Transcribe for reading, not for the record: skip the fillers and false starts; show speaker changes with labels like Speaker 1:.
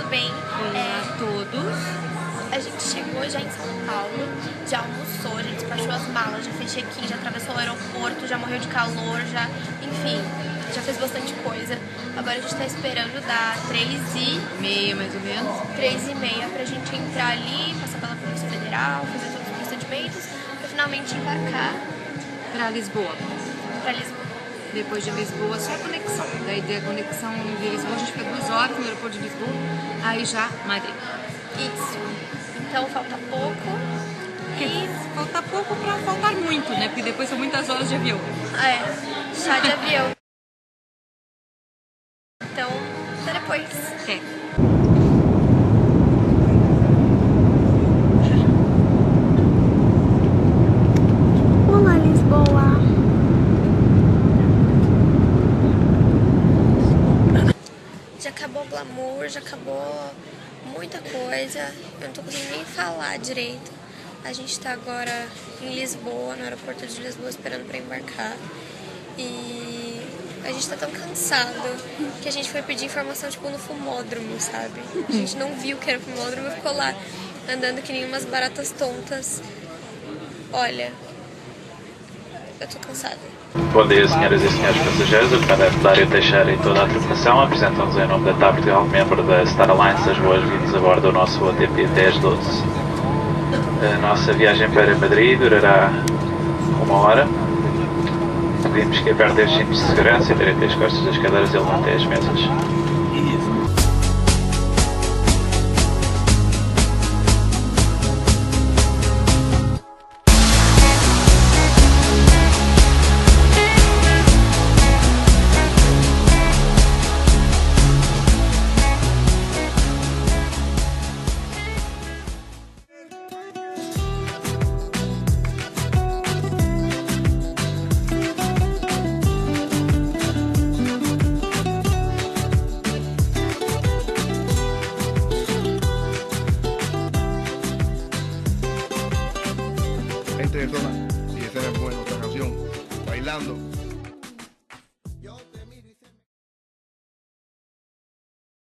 Speaker 1: bem.
Speaker 2: Olá a todos.
Speaker 1: A gente chegou já em São Paulo, já almoçou, já despachou as malas, já fez check-in, já atravessou o aeroporto, já morreu de calor, enfim, já fez bastante coisa. Agora a gente tá esperando dar 3h30 mais ou menos. 3h30 pra gente entrar ali, passar pela Polícia Federal, fazer todos os procedimentos, pra finalmente embarcar
Speaker 2: Pra Lisboa.
Speaker 1: pra Lisboa.
Speaker 2: Depois de Lisboa, só a conexão. Daí da conexão de Lisboa, a gente fica 2 horas no aeroporto de Lisboa, aí já Madrid.
Speaker 1: Isso. Então falta pouco. E
Speaker 2: falta pouco pra faltar muito, né? Porque depois são muitas horas de avião.
Speaker 1: chá de avião. Então, até depois.
Speaker 2: É.
Speaker 1: Olá, Lisboa. Já acabou o glamour, já acabou muita coisa. Eu não tô conseguindo nem falar direito. A gente tá agora em Lisboa, no aeroporto de Lisboa, esperando pra embarcar. E a gente tá tão cansado que a gente foi pedir informação, tipo, no fumódromo, sabe? A gente não viu que era fumódromo e ficou lá, andando que nem umas baratas tontas. Olha, eu tô cansada.
Speaker 3: Bom dia, senhoras e senhores passageiros. O comandante Dário Teixeira e toda a tripulação apresentam-nos em nome da TAP Portugal, membro da Star Alliance, as boas-vindas a bordo do nosso OTP 1012. A nossa viagem para Madrid durará 1 hora. Pedimos que aperte os cintos de segurança, endireite as costas das cadeiras e levante as mesas.
Speaker 4: Gente de zona, y esa es buena otra canción, bailando.